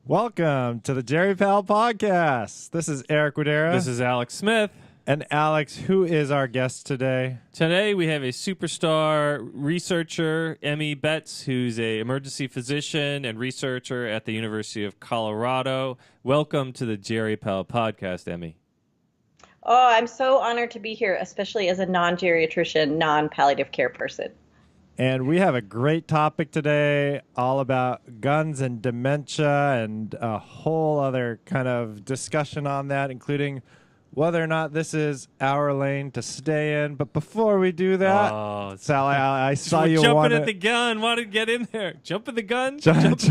Welcome to the Jerry Pal Podcast. This is Eric Widera. This is Alex Smith. And Alex, who is our guest today? Today we have a superstar researcher, Emmy Betz, who's an emergency physician and researcher at the University of Colorado. Welcome to the Jerry Pal Podcast, Emmy. Oh, I'm so honored to be here, especially as a non-geriatrician, non-palliative care person. And we have a great topic today, all about guns and dementia and a whole other kind of discussion on that, including whether or not this is our lane to stay in. But before we do that, Sally, I saw you jumping at the gun. Want to get in there? Jump at the gun? Jump.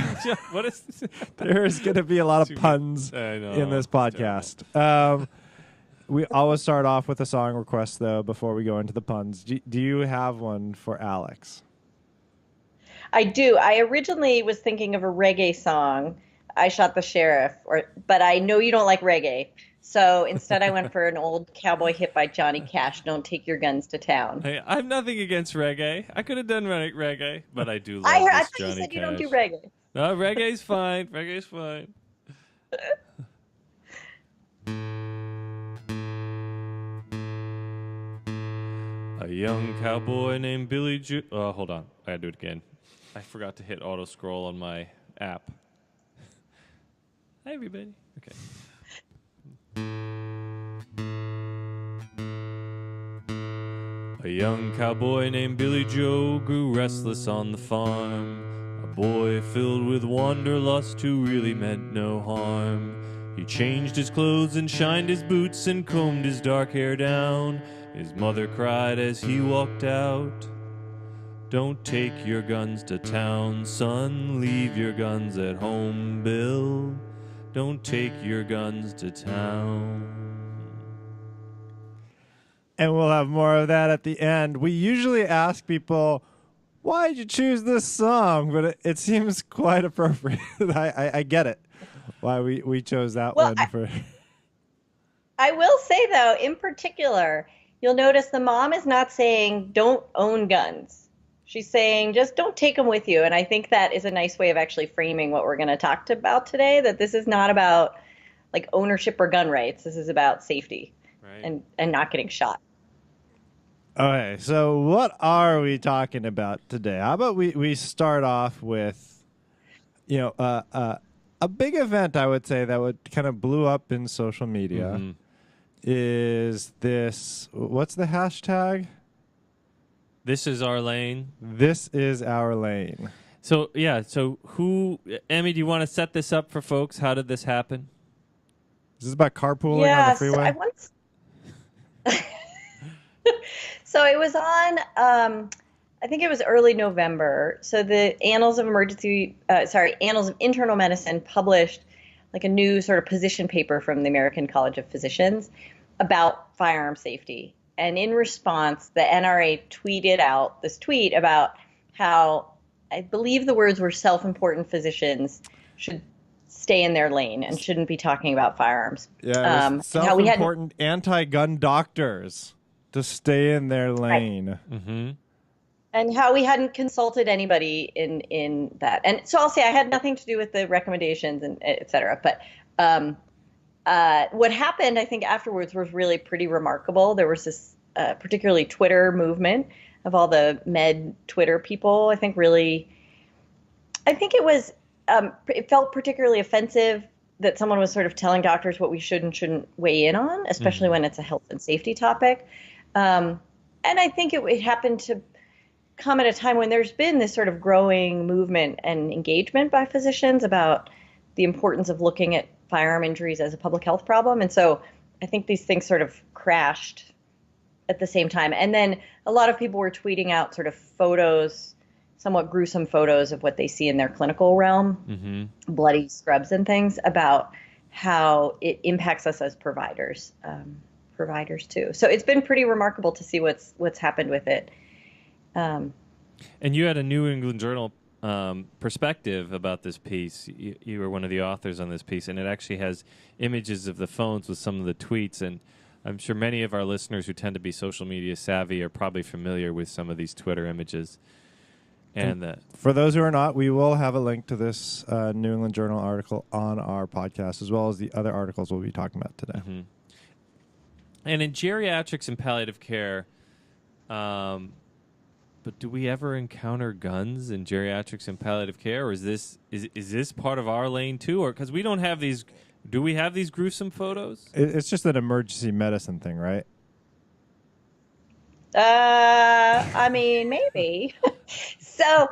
What is this? There's going to be a lot of puns in this podcast. We always start off with a song request, though, before we go into the puns. Do you have one for Alex? I do. I originally was thinking of a reggae song, I Shot the Sheriff, but I know you don't like reggae. So instead I went for an old cowboy hit by Johnny Cash, Don't Take Your Guns to Town. Hey, I have nothing against reggae. I could have done reggae, but I do love I this thought Johnny you said Cash. you don't do reggae. No, reggae's fine. Reggae's fine. A young cowboy named Billy Joe. Oh, hold on. I gotta do it again. I forgot to hit auto scroll on my app. Hi, everybody. Okay. A young cowboy named Billy Joe grew restless on the farm. A boy filled with wanderlust who really meant no harm. He changed his clothes and shined his boots and combed his dark hair down. His mother cried as he walked out, "Don't take your guns to town, son. Leave your guns at home, Bill. Don't take your guns to town." And we'll have more of that at the end. We usually ask people, why did you choose this song? But it seems quite appropriate. I get it, why we chose that one. I will say, though, in particular, you'll notice the mom is not saying don't own guns. She's saying just don't take them with you. And I think that is a nice way of actually framing what we're going to talk about today, that this is not about like ownership or gun rights. This is about safety and not getting shot. Okay, so what are we talking about today? How about we start off with, a big event, I would say, that would kind of blew up in social media. Mm-hmm. Is this, what's the hashtag? This is our lane. This is our lane. So, yeah, Emmy, do you want to set this up for folks? How did this happen? Is this about carpooling on the freeway? So it was on, I think it was early November. So the Annals of Internal Medicine published like a new sort of position paper from the American College of Physicians about firearm safety. And in response, the NRA tweeted out this tweet about how, I believe the words were, self-important physicians should stay in their lane and shouldn't be talking about firearms. Yeah, self-important anti-gun doctors to stay in their lane. Right. Mm-hmm. And how we hadn't consulted anybody in that. And so I'll say I had nothing to do with the recommendations and et cetera. But what happened, I think, afterwards was really pretty remarkable. There was this particularly Twitter movement of all the med Twitter people. I think it was, it felt particularly offensive that someone was sort of telling doctors what we should and shouldn't weigh in on, especially when it's a health and safety topic. And I think it happened to come at a time when there's been this sort of growing movement and engagement by physicians about the importance of looking at firearm injuries as a public health problem. And so I think these things sort of crashed at the same time. And then a lot of people were tweeting out sort of photos, somewhat gruesome photos of what they see in their clinical realm, bloody scrubs and things, about how it impacts us as providers too. So it's been pretty remarkable to see what's happened with it. And you had a New England Journal perspective about this piece. You were one of the authors on this piece, and it actually has images of the phones with some of the tweets. And I'm sure many of our listeners who tend to be social media savvy are probably familiar with some of these Twitter images. And that For those who are not, we will have a link to this New England Journal article on our podcast, as well as the other articles we'll be talking about today. Mm-hmm. And in geriatrics and palliative care, but do we ever encounter guns in geriatrics and palliative care, or is this part of our lane too? Or because we don't have these, do we have these gruesome photos? It's just an emergency medicine thing, right? I mean, maybe. So,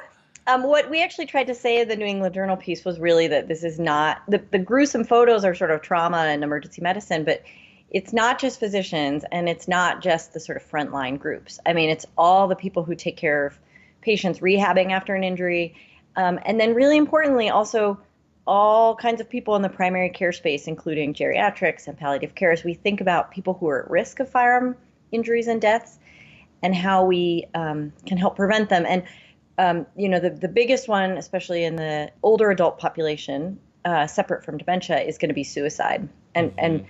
what we actually tried to say in the New England Journal piece was really that this is not the gruesome photos are sort of trauma and emergency medicine, but it's not just physicians and it's not just the sort of frontline groups. I mean, it's all the people who take care of patients rehabbing after an injury. And then really importantly, also all kinds of people in the primary care space, including geriatrics and palliative care, as we think about people who are at risk of firearm injuries and deaths and how we can help prevent them. And, the biggest one, especially in the older adult population, separate from dementia, is going to be suicide. And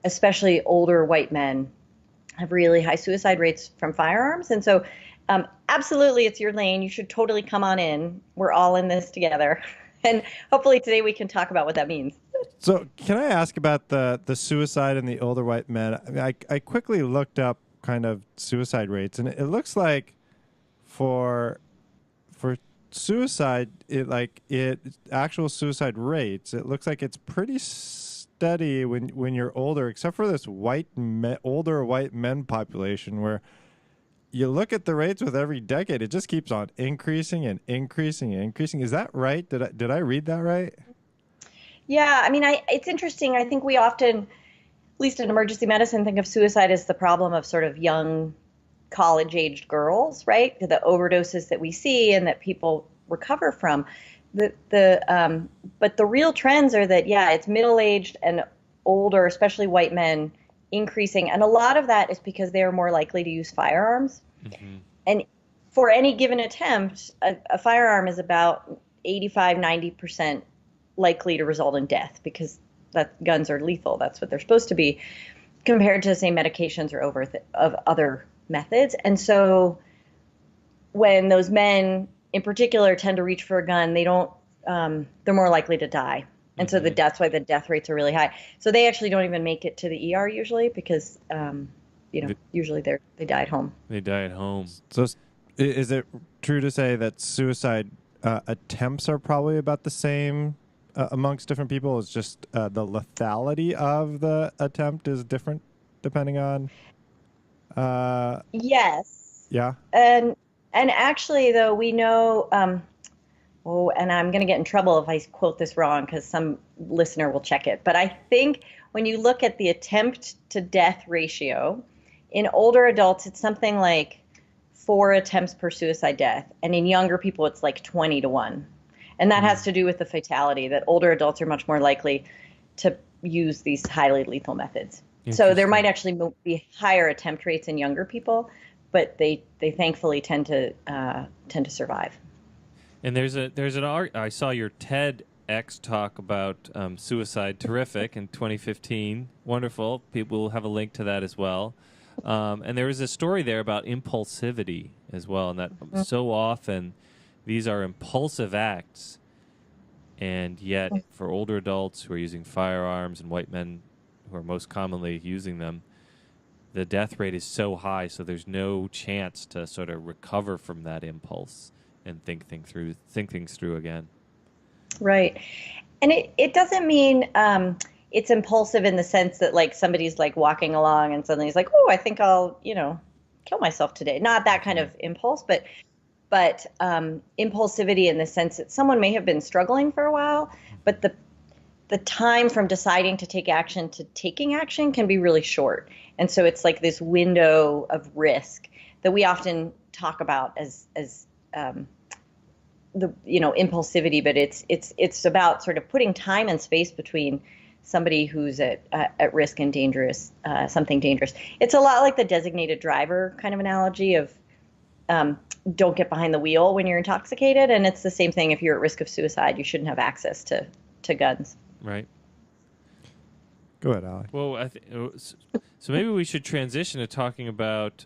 especially older white men have really high suicide rates from firearms. And so absolutely, it's your lane. You should totally come on in. We're all in this together. And hopefully today we can talk about what that means. So can I ask about the suicide in the older white men? I mean, I quickly looked up kind of suicide rates, and it looks like for suicide, actual suicide rates, it looks like it's pretty steady when you're older, except for this older white men population where you look at the rates with every decade, it just keeps on increasing and increasing and increasing. Is that right? Did I read that right? Yeah, I mean, it's interesting. I think we often, at least in emergency medicine, think of suicide as the problem of sort of young college-aged girls, right? The overdoses that we see and that people recover from. But the real trends are that, it's middle-aged and older, especially white men, increasing. And a lot of that is because they are more likely to use firearms. Mm-hmm. And for any given attempt, a firearm is about 85-90% likely to result in death because guns are lethal. That's what they're supposed to be, compared to, say, medications or of other methods. And so when those men in particular tend to reach for a gun, they're more likely to die. And so that's why the death rates are really high. So they actually don't even make it to the ER usually because, usually they die at home. They die at home. So is it true to say that suicide attempts are probably about the same amongst different people? It's just the lethality of the attempt is different depending on... Yes. Yeah. And actually, though, we know... and I'm going to get in trouble if I quote this wrong because some listener will check it. But I think when you look at the attempt to death ratio, in older adults, it's something like 4 attempts per suicide death. And in younger people, it's like 20-1. And that has to do with the fatality, that older adults are much more likely to use these highly lethal methods. So there might actually be higher attempt rates in younger people, but they thankfully tend to survive. And there's an I saw your TEDx talk about suicide, terrific, in 2015. Wonderful. People will have a link to that as well. And there was a story there about impulsivity as well, and that so often these are impulsive acts, and yet for older adults who are using firearms and white men who are most commonly using them, the death rate is so high, so there's no chance to sort of recover from that impulse and think things through again. Right. And it doesn't mean it's impulsive in the sense that like somebody's like walking along and suddenly he's like, oh, I think I'll, kill myself today. Not that kind of impulse, but impulsivity in the sense that someone may have been struggling for a while, but the time from deciding to take action to taking action can be really short. And so it's like this window of risk that we often talk about as impulsivity, but it's about sort of putting time and space between somebody who's at risk and dangerous, something dangerous. It's a lot like the designated driver kind of analogy of don't get behind the wheel when you're intoxicated. And it's the same thing if you're at risk of suicide. You shouldn't have access to guns. Right. Go ahead, Alec. Well, so maybe we should transition to talking about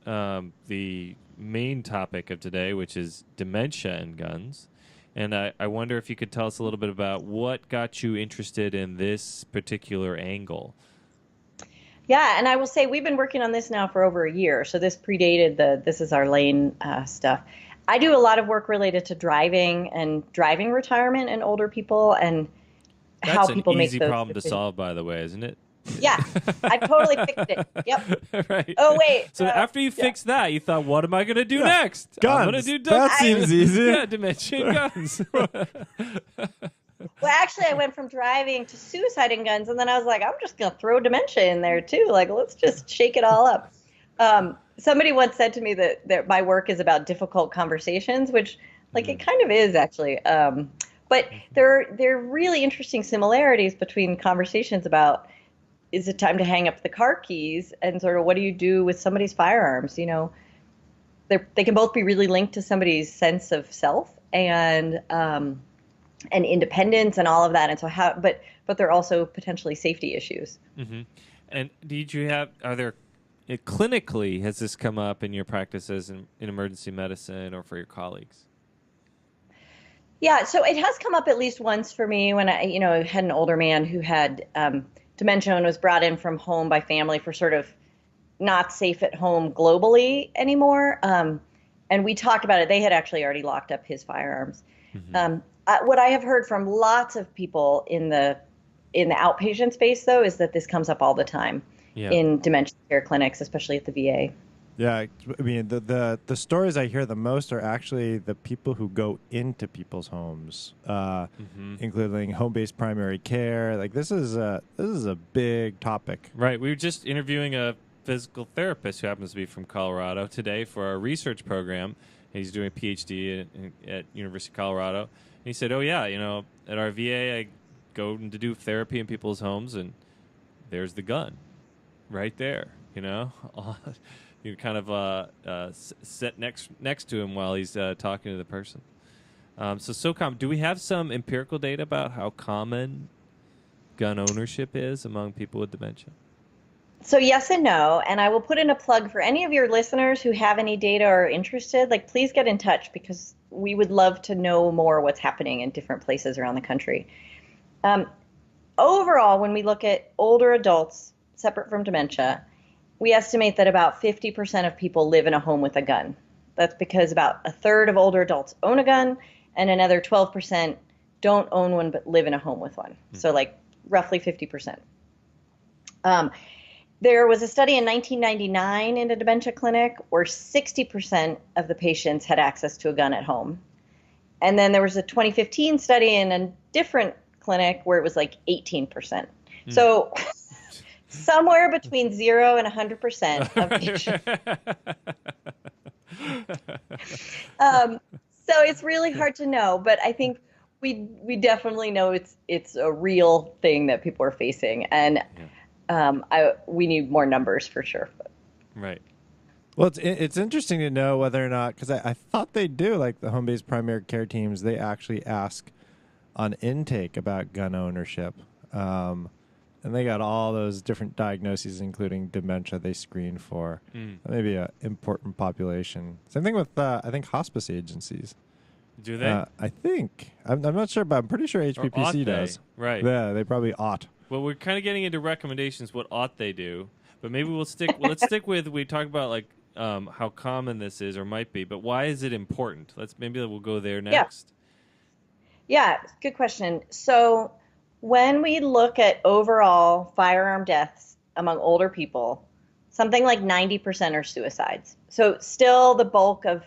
the main topic of today, which is dementia and guns. And I wonder if you could tell us a little bit about what got you interested in this particular angle. Yeah, and I will say we've been working on this now for over a year, so this predated the This Is Our Lane stuff. I do a lot of work related to driving and driving retirement in older people and how people make those That's an easy problem decisions. to solve, by the way, isn't it? Yeah, I totally fixed it. Yep. Right. Oh, wait. So after you fixed that, you thought, what am I going to do next? Guns. I'm going to do That seems easy. Yeah, dementia and guns. Well, actually, I went from driving to suicide and guns, and then I was like, I'm just going to throw dementia in there, too. Like, let's just shake it all up. Somebody once said to me that my work is about difficult conversations, which, like, it kind of is, actually. But there are really interesting similarities between conversations about, is it time to hang up the car keys, and sort of what do you do with somebody's firearms? You know, they can both be really linked to somebody's sense of self and independence and all of that. And so but they're also potentially safety issues. Mm-hmm. And clinically, has this come up in your practices in emergency medicine or for your colleagues? Yeah, so it has come up at least once for me when I, had an older man who had dementia and was brought in from home by family for sort of not safe at home globally anymore. And we talked about it. They had actually already locked up his firearms. Mm-hmm. What I have heard from lots of people in the outpatient space, though, is that this comes up all the time in dementia care clinics, especially at the VA. Yeah, I mean, the stories I hear the most are actually the people who go into people's homes, including home-based primary care. Like this is a big topic. Right. We were just interviewing a physical therapist who happens to be from Colorado today for our research program. He's doing a PhD at University of Colorado. And he said, "Oh yeah, at our VA, I go to do therapy in people's homes, and there's the gun, right there. You kind of sit next to him while he's talking to the person. So common. Do we have some empirical data about how common gun ownership is among people with dementia? So yes and no, and I will put in a plug for any of your listeners who have any data or are interested. Like, please get in touch because we would love to know more what's happening in different places around the country. Overall, when we look at older adults separate from dementia, we estimate that about 50% of people live in a home with a gun. That's because about a third of older adults own a gun, and another 12% don't own one but live in a home with one. Mm-hmm. So like roughly 50%. There was a study in 1999 in a dementia clinic where 60% of the patients had access to a gun at home. And then there was a 2015 study in a different clinic where it was like 18%. Mm. So somewhere between 0 and 100% of patients. So it's really hard to know, but I think we definitely know it's a real thing that people are facing, and we need more numbers for sure. Right. Well, it's interesting to know whether or not, because I thought they do, like the home-based primary care teams, they actually ask on intake about gun ownership. And they got all those different diagnoses, including dementia, they screen for. That may be an important population. Same thing with, I think, hospice agencies. Do they? I think. I'm not sure, but I'm pretty sure HPPC does. Right. Yeah, they probably ought. Well, we're kind of getting into recommendations, what ought they do. But maybe let's stick with, we talk about like how common this is or might be, but why is it important? Maybe we'll go there next. Yeah, good question. So when we look at overall firearm deaths among older people, something like 90% are suicides. So still the bulk of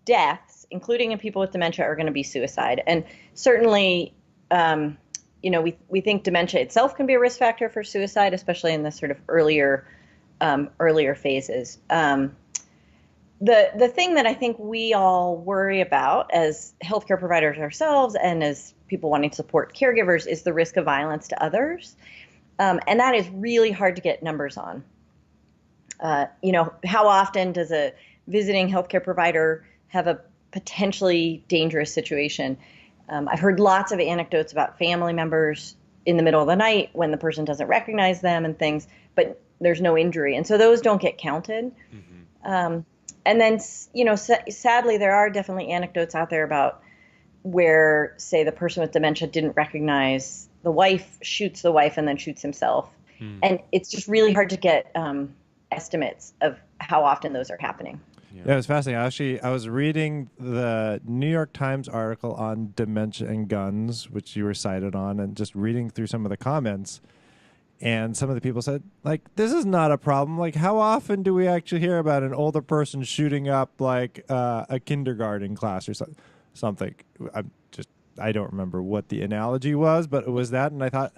deaths, including in people with dementia, are going to be suicide. And certainly, we think dementia itself can be a risk factor for suicide, especially in the sort of earlier phases. The thing that I think we all worry about as healthcare providers ourselves and as people wanting to support caregivers is the risk of violence to others. And that is really hard to get numbers on. How often does a visiting healthcare provider have a potentially dangerous situation? I've heard lots of anecdotes about family members in the middle of the night when the person doesn't recognize them and things, but there's no injury. And so those don't get counted. Mm-hmm. And then, sadly, there are definitely anecdotes out there about where, say, the person with dementia didn't recognize the wife, shoots the wife, and then shoots himself. And it's just really hard to get estimates of how often those are happening. Yeah, it was fascinating. Actually, I was reading the New York Times article on dementia and guns, which you were cited on, and just reading through some of the comments. And some of the people said, like, this is not a problem. Like, how often do we actually hear about an older person shooting up, like, a kindergarten class or something? I don't remember what the analogy was, but it was that. And I thought,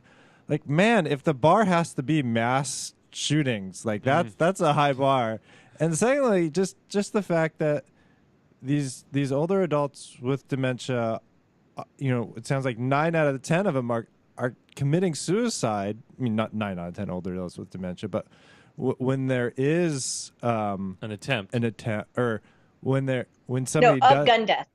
like, man, if the bar has to be mass shootings, like, that's a high bar. And secondly, just the fact that these older adults with dementia, it sounds like 9 out of 10 of them are committing suicide. I mean, not 9 out of 10 older adults with dementia, but when there is an attempt, or when somebody gun death.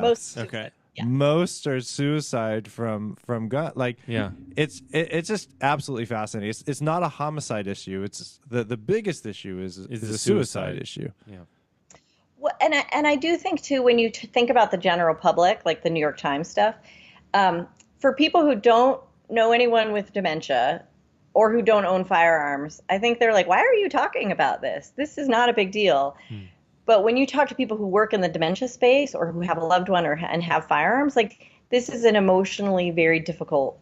Most, okay. Yeah. Most are suicide from gun. Like, it's just absolutely fascinating. It's not a homicide issue. It's the biggest issue is the suicide issue. Yeah. Well, and I do think too, when you think about the general public, like the New York Times stuff, for people who don't know anyone with dementia or who don't own firearms, I think they're like, why are you talking about this? This is not a big deal. But when you talk to people who work in the dementia space or who have a loved one and have firearms, like, this is an emotionally very difficult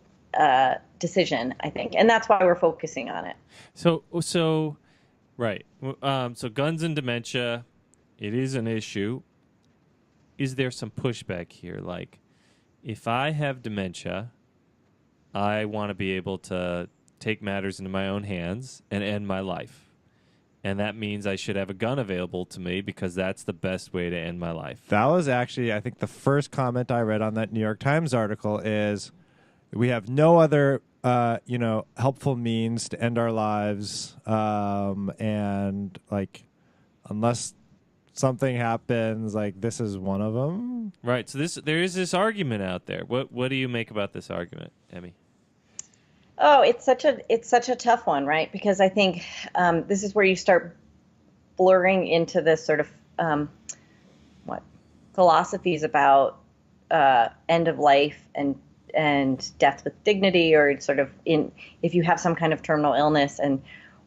decision, I think. And that's why we're focusing on it. So right. So guns and dementia, it is an issue. Is there some pushback here? Like, if I have dementia, I want to be able to take matters into my own hands and end my life. And that means I should have a gun available to me because that's the best way to end my life. That was actually, I think, the first comment I read on that New York Times article is, we have no other, helpful means to end our lives. And, like, unless something happens, like, this is one of them. Right. So there is this argument out there. What do you make about this argument, Emmy? Oh, it's such a tough one, right? Because I think this is where you start blurring into this sort of philosophies about end of life and death with dignity, or sort of if you have some kind of terminal illness, and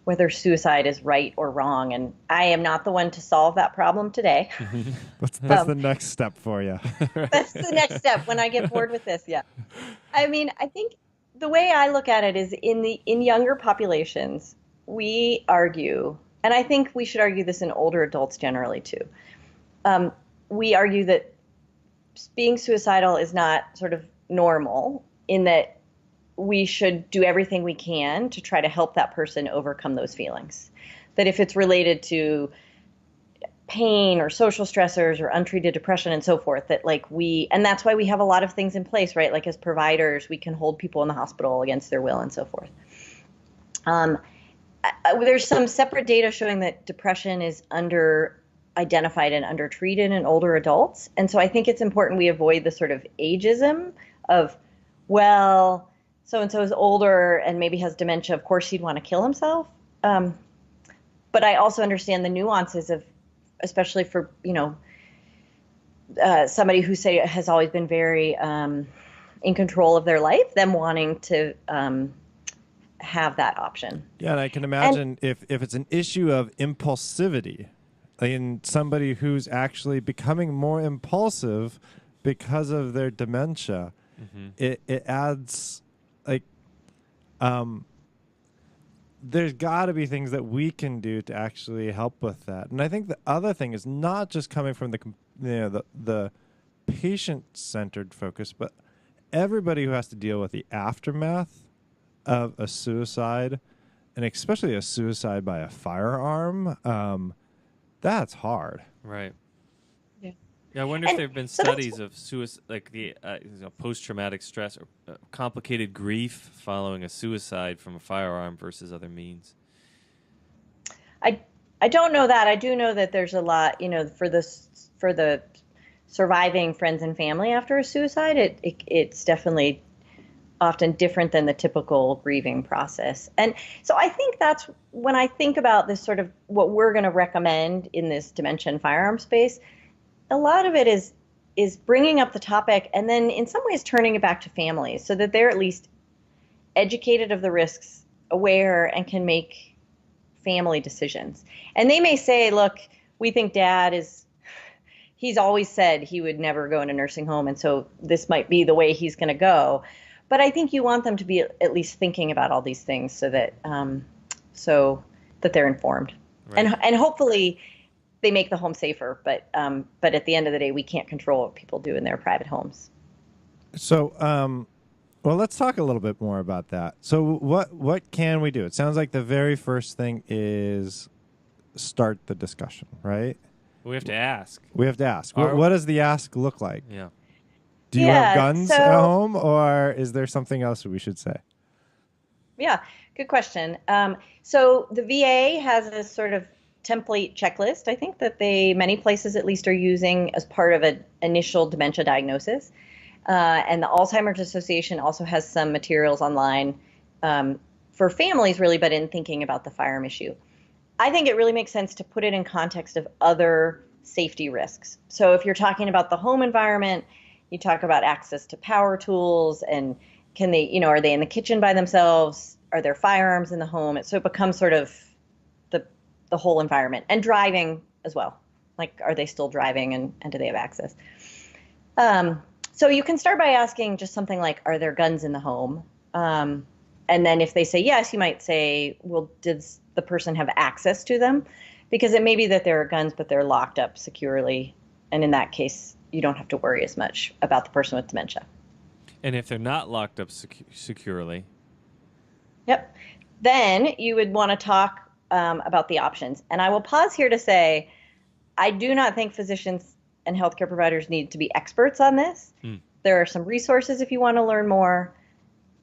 whether suicide is right or wrong. And I am not the one to solve that problem today. That's the next step for you. That's the next step when I get bored with this. Yeah, I mean, I think the way I look at it is in younger populations, we argue, and I think we should argue this in older adults generally too. We argue that being suicidal is not sort of normal, in that we should do everything we can to try to help that person overcome those feelings. That if it's related to pain or social stressors or untreated depression and so forth, that and that's why we have a lot of things in place, right? Like, as providers, we can hold people in the hospital against their will and so forth. There's some separate data showing that depression is under-identified and undertreated in older adults. And so I think it's important we avoid the sort of ageism of, well, so-and-so is older and maybe has dementia, of course he'd want to kill himself. But I also understand the nuances of, especially for, somebody who has always been very in control of their life, them wanting to have that option. Yeah, and I can imagine if it's an issue of impulsivity, in somebody who's actually becoming more impulsive because of their dementia, it adds, like, there's got to be things that we can do to actually help with that. And I think the other thing is not just coming from the patient-centered focus, but everybody who has to deal with the aftermath of a suicide, and especially a suicide by a firearm. That's hard. Right. Yeah, I wonder if there have been studies of suicide, like the post-traumatic stress or complicated grief following a suicide from a firearm versus other means. I don't know that. I do know that there's a lot, for the surviving friends and family after a suicide. It's definitely often different than the typical grieving process. And so I think that's when I think about this sort of what we're going to recommend in this dementia and firearm space, a lot of it is bringing up the topic and then in some ways turning it back to families so that they're at least educated of the risks, aware, and can make family decisions. And they may say, look, we think he's always said he would never go in a nursing home, and so this might be the way he's going to go. But I think you want them to be at least thinking about all these things so that they're informed, right. and hopefully they make the home safer. But at the end of the day, we can't control what people do in their private homes. So, well, let's talk a little bit more about that. So, what can we do? It sounds like the very first thing is start the discussion, right? We have to ask. We have to ask. What does the ask look like? Yeah. Do you have guns at home, or is there something else we should say? Yeah, good question. So the VA has a sort of template checklist, I think, that many places at least are using as part of an initial dementia diagnosis. And the Alzheimer's Association also has some materials online for families, really, but in thinking about the firearm issue. I think it really makes sense to put it in context of other safety risks. So if you're talking about the home environment, you talk about access to power tools and can they, are they in the kitchen by themselves? Are there firearms in the home? So it becomes sort of the whole environment, and driving as well. Like, are they still driving and do they have access? So you can start by asking just something like, are there guns in the home? And then if they say yes, you might say, well, does the person have access to them? Because it may be that there are guns, but they're locked up securely. And in that case, you don't have to worry as much about the person with dementia. And if they're not locked up securely? Yep. Then you would want to talk about the options. And I will pause here to say, I do not think physicians and healthcare providers need to be experts on this. There are some resources if you want to learn more.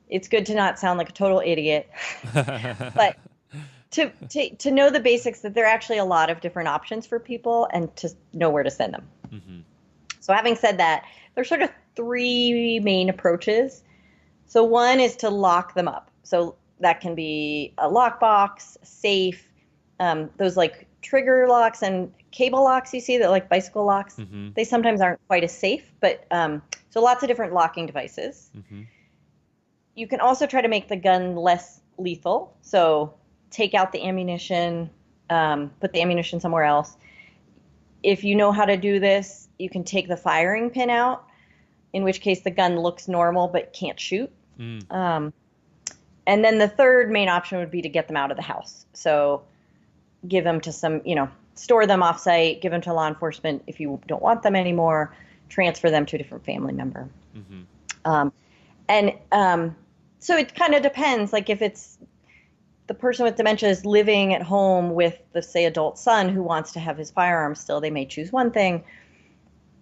It's good to not sound like a total idiot. But to know the basics, that there are actually a lot of different options for people and to know where to send them. Mm-hmm. So having said that, there's sort of three main approaches. So one is to lock them up. So that can be a lockbox, safe, those like trigger locks and cable locks you see that like bicycle locks. Mm-hmm. They sometimes aren't quite as safe, but so lots of different locking devices. Mm-hmm. You can also try to make the gun less lethal. So take out the ammunition, put the ammunition somewhere else. If you know how to do this, you can take the firing pin out, in which case the gun looks normal but can't shoot. And then the third main option would be to get them out of the house. So give them to some, store them off-site, give them to law enforcement if you don't want them anymore, transfer them to a different family member. Mm-hmm. So it kind of depends. Like if it's the person with dementia is living at home with the, say, adult son who wants to have his firearm still, they may choose one thing.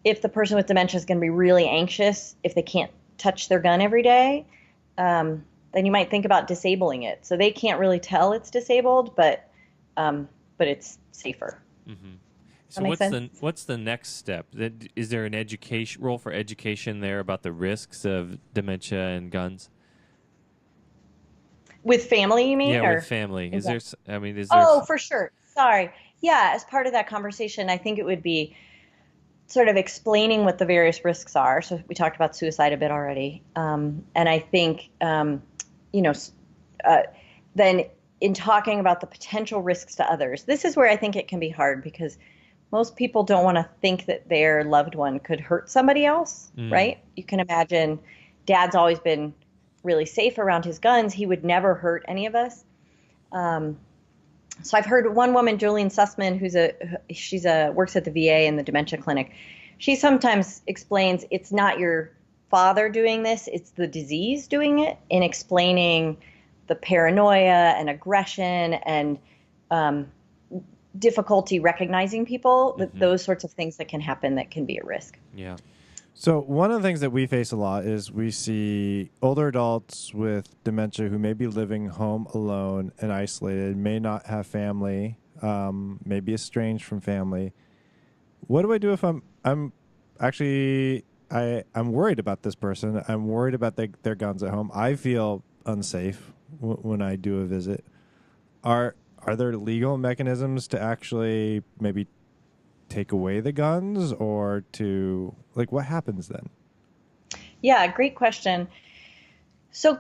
If the person with dementia is going to be really anxious, if they can't touch their gun every day, then you might think about disabling it. So they can't really tell it's disabled, but it's safer. Mm-hmm. So what's the next step? Is there an role for education there about the risks of dementia and guns? With family, you mean? Yeah, with family. Is there? Oh, for sure. Sorry. Yeah, as part of that conversation, I think it would be sort of explaining what the various risks are. So we talked about suicide a bit already, and I think then in talking about the potential risks to others, this is where I think it can be hard because most people don't want to think that their loved one could hurt somebody else, right? You can imagine Dad's always been really safe around his guns. He would never hurt any of us. So I've heard one woman, Julian Sussman, she's works at the VA in the dementia clinic. She sometimes explains it's not your father doing this, it's the disease doing it, in explaining the paranoia and aggression and difficulty recognizing people, those sorts of things that can happen that can be at risk. Yeah. So one of the things that we face a lot is we see older adults with dementia who may be living home alone and isolated, may not have family, may be estranged from family. What do I do if I'm actually I'm worried about this person. I'm worried about their guns at home. I feel unsafe when I do a visit. Are there legal mechanisms to actually maybe take away the guns, or to, like, what happens then? Yeah, great question. So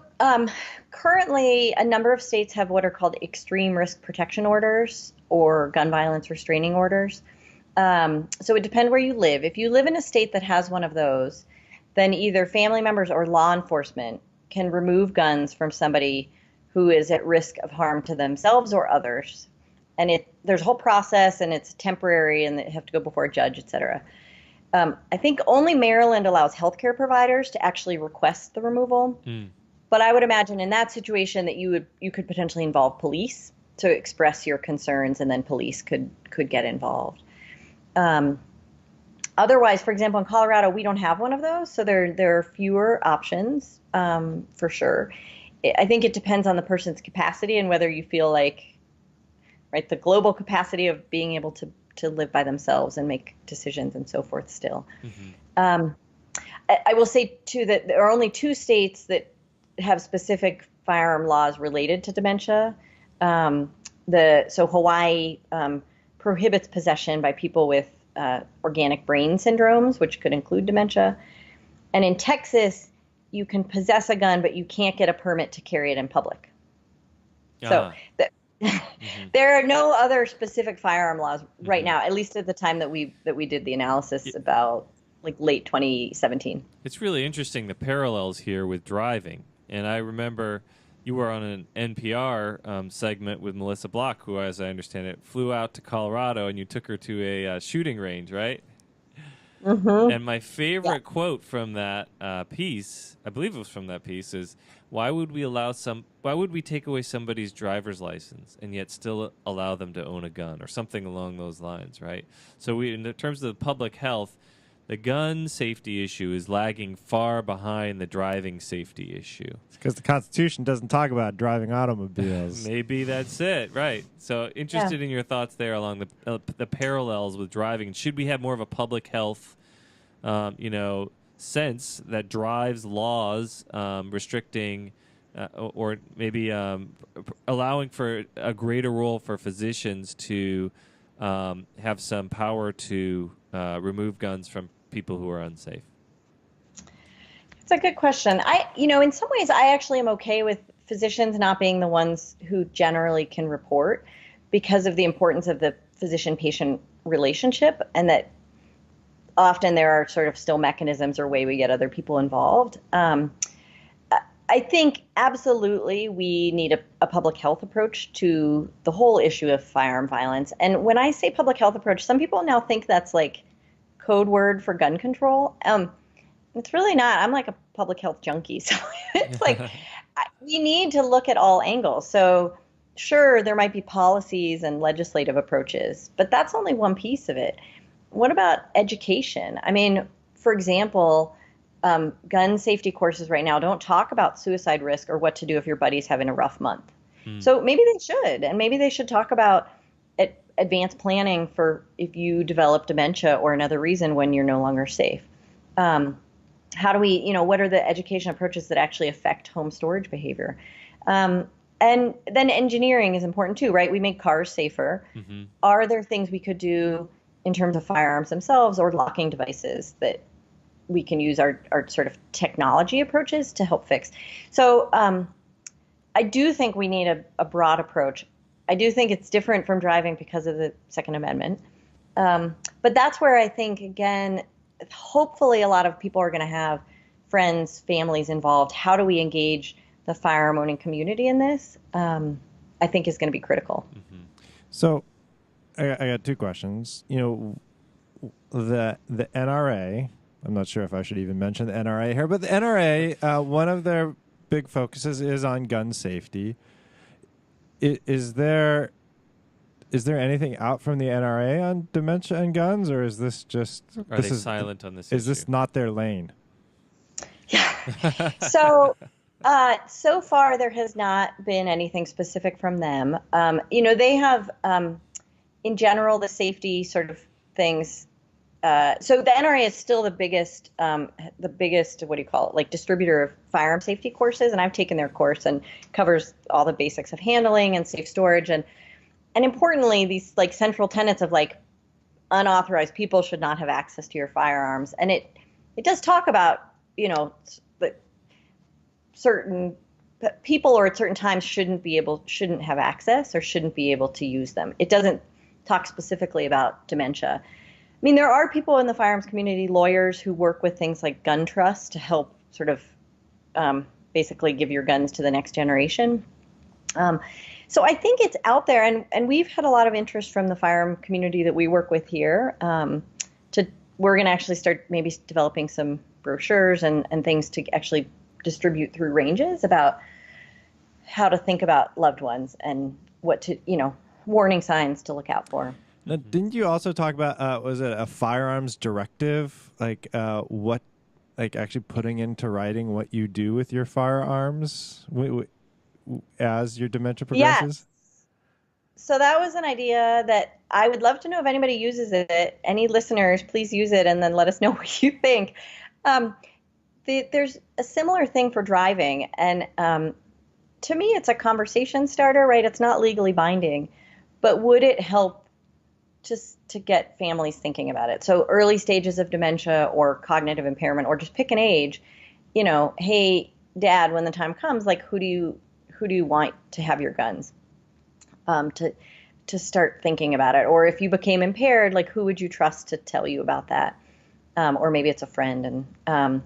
currently, a number of states have what are called extreme risk protection orders or gun violence restraining orders. So it depends where you live. If you live in a state that has one of those, then either family members or law enforcement can remove guns from somebody who is at risk of harm to themselves or others. And there's a whole process, and it's temporary, and they have to go before a judge, et cetera. I think only Maryland allows healthcare providers to actually request the removal. But I would imagine in that situation that you could potentially involve police to express your concerns, and then police could get involved. Otherwise, for example, in Colorado, we don't have one of those, so there are fewer options for sure. I think it depends on the person's capacity and whether you feel like, right, the global capacity of being able to live by themselves and make decisions and so forth still. I will say, too, that there are only 2 states that have specific firearm laws related to dementia. So Hawaii prohibits possession by people with organic brain syndromes, which could include dementia. And in Texas, you can possess a gun, but you can't get a permit to carry it in public. So there are no other specific firearm laws right now, at least at the time that we did the analysis about like late 2017. It's really interesting, the parallels here with driving. And I remember you were on an NPR segment with Melissa Block, who, as I understand it, flew out to Colorado, and you took her to a shooting range, right? And my favorite quote from that piece, I believe it was from that piece, is, why would we take away somebody's driver's license and yet still allow them to own a gun, or something along those lines, right? So in terms of public health, the gun safety issue is lagging far behind the driving safety issue. Because the Constitution doesn't talk about driving automobiles. Maybe that's it, right? So interested in your thoughts there along the parallels with driving. Should we have more of a public health, sense that drives laws restricting or maybe allowing for a greater role for physicians to have some power to remove guns from people who are unsafe? It's a good question. In some ways, I actually am okay with physicians not being the ones who generally can report, because of the importance of the physician-patient relationship, and that often there are sort of still mechanisms or way we get other people involved. I think absolutely we need a public health approach to the whole issue of firearm violence. And when I say public health approach, some people now think that's like code word for gun control. It's really not. I'm like a public health junkie. So it's like we need to look at all angles. So sure, there might be policies and legislative approaches, but that's only one piece of it. What about education? I mean, for example, gun safety courses right now don't talk about suicide risk or what to do if your buddy's having a rough month. So maybe they should, and maybe they should talk about advanced planning for if you develop dementia or another reason when you're no longer safe. How do we, what are the education approaches that actually affect home storage behavior? And then engineering is important too, right? We make cars safer. Are there things we could do in terms of firearms themselves or locking devices that we can use our sort of technology approaches to help fix? So I do think we need a broad approach. I do think it's different from driving because of the Second Amendment. But that's where I think, again, hopefully a lot of people are going to have friends, families involved. How do we engage the firearm owning community in this? I think is going to be critical. So I got 2 questions. The NRA, I'm not sure if I should even mention the NRA here, but the NRA, one of their big focuses is on gun safety. Is there anything out from the NRA on dementia and guns, or is this just... Are they silent on this issue? Is this not their lane? Yeah. So far there has not been anything specific from them. They have, in general, the safety sort of things so the NRA is still the biggest, what do you call it, like distributor of firearm safety courses, and I've taken their course and covers all the basics of handling and safe storage, and importantly, these like central tenets of like unauthorized people should not have access to your firearms, and it does talk about, you know, that certain people or at certain times shouldn't have access or shouldn't be able to use them. It doesn't talk specifically about dementia. I mean, there are people in the firearms community, lawyers, who work with things like gun trusts to help sort of basically give your guns to the next generation. So I think it's out there, and we've had a lot of interest from the firearm community that we work with here. We're going to actually start maybe developing some brochures and things to actually distribute through ranges about how to think about loved ones and what to, you know, warning signs to look out for. Now, didn't you also talk about, was it a Firearms Directive? Like what, like actually putting into writing what you do with your firearms as your dementia progresses? Yes. So that was an idea that I would love to know if anybody uses it. Any listeners, please use it and then let us know what you think. There's a similar thing for driving, and to me, it's a conversation starter, right? It's not legally binding, but would it help just to get families thinking about it? So early stages of dementia or cognitive impairment, or just pick an age, you know, hey, Dad, when the time comes, like, who do you want to have your guns? To start thinking about it. Or if you became impaired, like, who would you trust to tell you about that? Or maybe it's a friend. And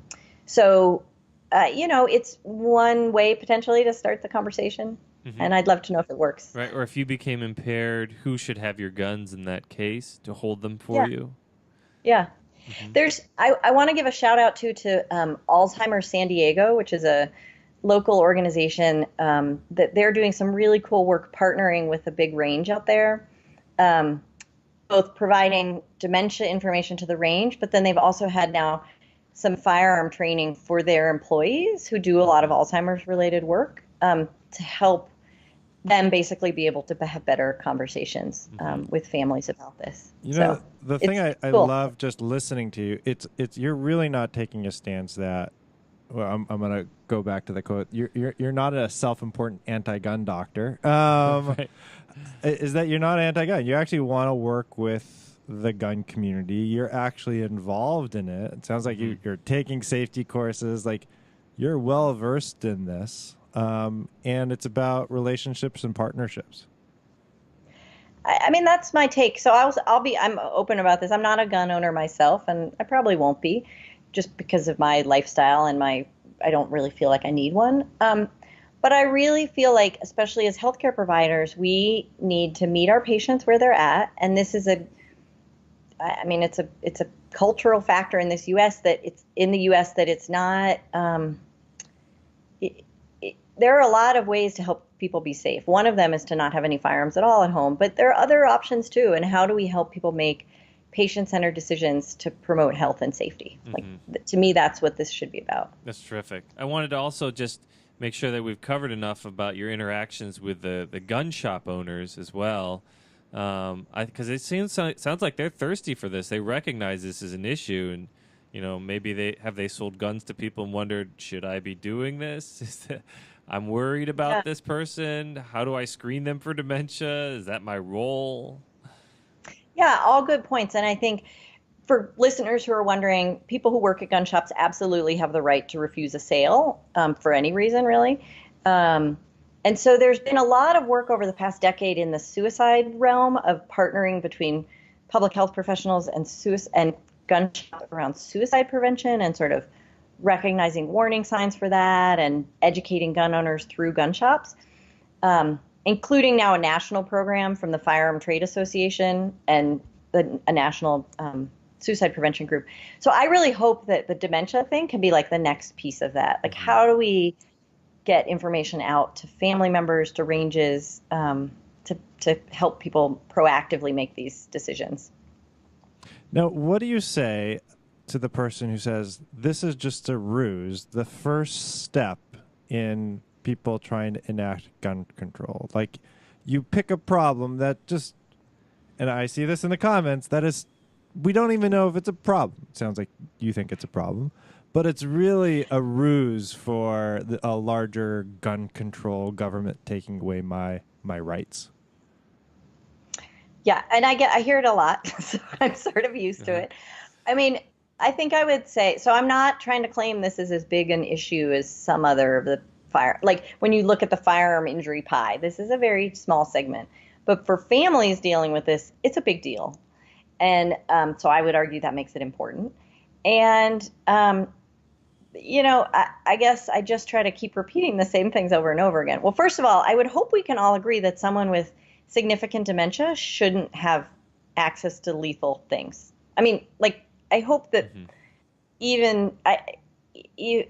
you know, it's one way potentially to start the conversation. Mm-hmm. And I'd love to know if it works. Right. Or if you became impaired, who should have your guns in that case to hold them for you? Yeah. Mm-hmm. I want to give a shout out to Alzheimer's San Diego, which is a local organization that they're doing some really cool work partnering with a big range out there, both providing dementia information to the range, but then they've also had now some firearm training for their employees who do a lot of Alzheimer's related work to help them basically be able to have better conversations with families about this. You know, the thing I love just listening to you, it's you're really not taking a stance that, well, I'm going to go back to the quote. You're not a self-important anti-gun doctor. Right. Is that you're not anti-gun? You actually want to work with the gun community. You're actually involved in it. It sounds like you're taking safety courses. Like, you're well versed in this, and it's about relationships and partnerships. I mean, that's my take. So I'm open about this. I'm not a gun owner myself, and I probably won't be, just because of my lifestyle and I don't really feel like I need one. But I really feel like, especially as healthcare providers, we need to meet our patients where they're at. And this is it's a cultural factor in this U.S. that it's not. There are a lot of ways to help people be safe. One of them is to not have any firearms at all at home, but there are other options too. And how do we help people make patient-centered decisions to promote health and safety? Like, to me, that's what this should be about. That's terrific. I wanted to also just make sure that we've covered enough about your interactions with the gun shop owners as well, because it sounds like they're thirsty for this. They recognize this as an issue, and you know, maybe they sold guns to people and wondered, should I be doing this? I'm worried about this person. How do I screen them for dementia? Is that my role? Yeah, all good points. And I think for listeners who are wondering, people who work at gun shops absolutely have the right to refuse a sale for any reason, really. And so there's been a lot of work over the past decade in the suicide realm of partnering between public health professionals and gun shops around suicide prevention and sort of recognizing warning signs for that and educating gun owners through gun shops. Including now a national program from the Firearm Trade Association and a national suicide prevention group. So I really hope that the dementia thing can be like the next piece of that. Like, how do we get information out to family members, to ranges, to help people proactively make these decisions? Now, what do you say to the person who says, this is just a ruse, the first step in people trying to enact gun control? Like, you pick a problem that just, and I see this in the comments, that is we don't even know if it's a problem. It sounds like you think it's a problem, but it's really a ruse for a larger gun control government taking away my rights. Yeah, and I hear it a lot, so I'm sort of used to it. I mean, I think I would say, so I'm not trying to claim this is as big an issue as some other of the like when you look at the firearm injury pie, this is a very small segment. But for families dealing with this, it's a big deal. And so I would argue that makes it important. And, you know, I guess I just try to keep repeating the same things over and over again. Well, first of all, I would hope we can all agree that someone with significant dementia shouldn't have access to lethal things. I mean, like, I hope that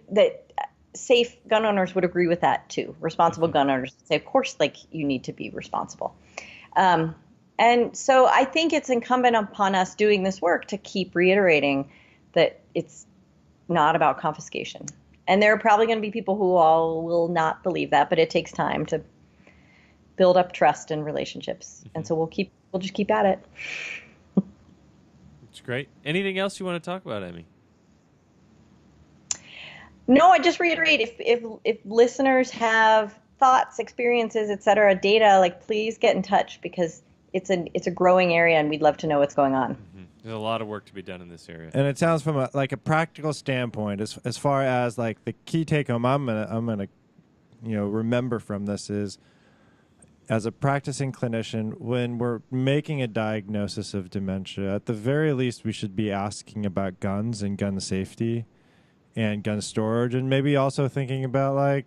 that safe gun owners would agree with that too. Responsible gun owners say, of course, like, you need to be responsible. And so I think it's incumbent upon us doing this work to keep reiterating that it's not about confiscation. And there are probably going to be people who all will not believe that, but it takes time to build up trust and relationships. And so we'll just keep at it. It's great. Anything else you want to talk about, Emmy? No, I just reiterate, if listeners have thoughts, experiences, et cetera, data, like, please get in touch, because it's a growing area and we'd love to know what's going on. There's a lot of work to be done in this area. And it sounds from a practical standpoint, as far as like the key take home I'm gonna remember from this is, as a practicing clinician, when we're making a diagnosis of dementia, at the very least we should be asking about guns and gun safety and gun storage, and maybe also thinking about, like,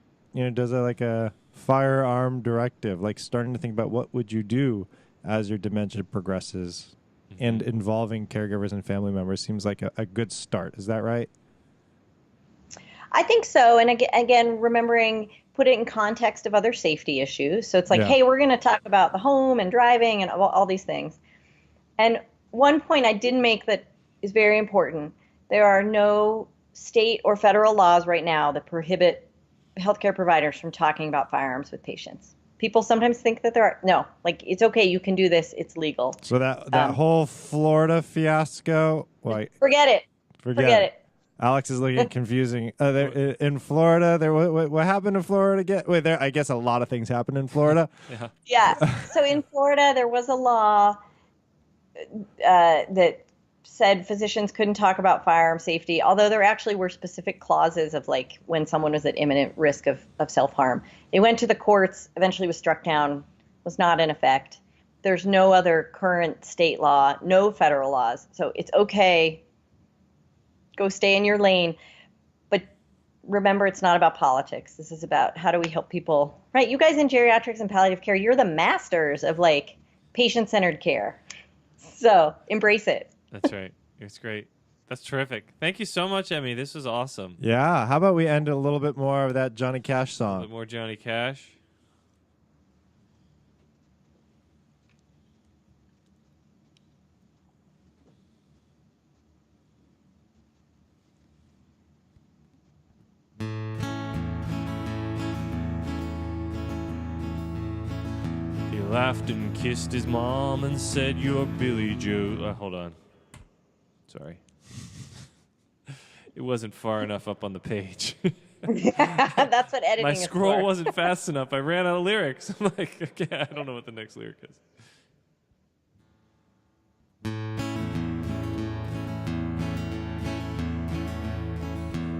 does it like a Firearm Directive, like starting to think about what would you do as your dementia progresses, and involving caregivers and family members seems like a good start. Is that right? I think so. And again, remembering, put it in context of other safety issues. So it's like, hey, we're going to talk about the home and driving and all these things. And one point I didn't make that is very important. There are no state or federal laws right now that prohibit healthcare providers from talking about firearms with patients. People sometimes think that there are. No, like, it's okay. You can do this. It's legal. So that whole Florida fiasco, like, forget it. Forget it. Alex is looking confusing. In Florida, what happened in Florida again? Wait, I guess a lot of things happened in Florida. Yeah. So in Florida, there was a law that said physicians couldn't talk about firearm safety, although there actually were specific clauses of, like, when someone was at imminent risk of self-harm. It went to the courts, eventually was struck down, was not in effect. There's no other current state law, no federal laws. So it's okay. Go stay in your lane. But remember, it's not about politics. This is about how do we help people, right? You guys in geriatrics and palliative care, you're the masters of, like, patient-centered care. So embrace it. That's right. It's great. That's terrific. Thank you so much, Emmy. This was awesome. Yeah. How about we end a little bit more of that Johnny Cash song? A little bit more Johnny Cash. He laughed and kissed his mom and said, "You're Billy Joe." Hold on. Sorry. It wasn't far enough up on the page. That's what editing is My scroll for. wasn't fast enough. I ran out of lyrics. I'm like, okay, I don't know what the next lyric is.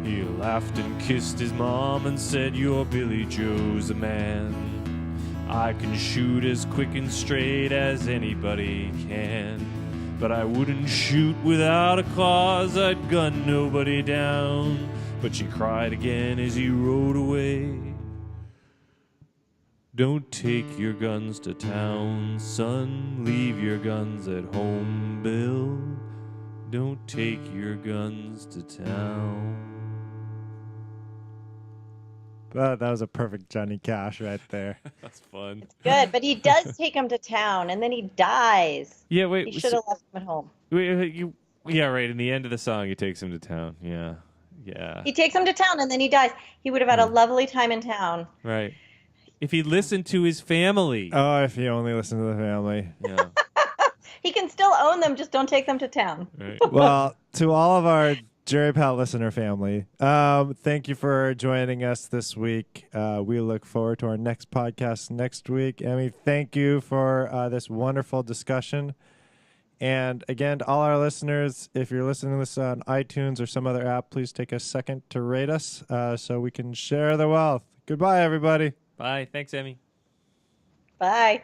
He laughed and kissed his mom and said, "Your Billy Joe's a man. I can shoot as quick and straight as anybody can. But I wouldn't shoot without a cause, I'd gun nobody down." But she cried again as he rode away. "Don't take your guns to town, son. Leave your guns at home, Bill. Don't take your guns to town." That was a perfect Johnny Cash right there. That's fun. Good, but he does take him to town, and then he dies. Yeah, wait. He should have left him at home. Yeah, right. In the end of the song, he takes him to town. Yeah. He takes him to town, and then he dies. He would have had a lovely time in town. Right. If he listened to his family. Oh, if he only listened to the family. Yeah. He can still own them, just don't take them to town. Right. Well, to all of our Jerry Pat listener family, thank you for joining us this week. We look forward to our next podcast next week. Emmy, thank you for this wonderful discussion. And again, to all our listeners, if you're listening to this on iTunes or some other app, please take a second to rate us so we can share the wealth. Goodbye, everybody. Bye. Thanks, Emmy. Bye.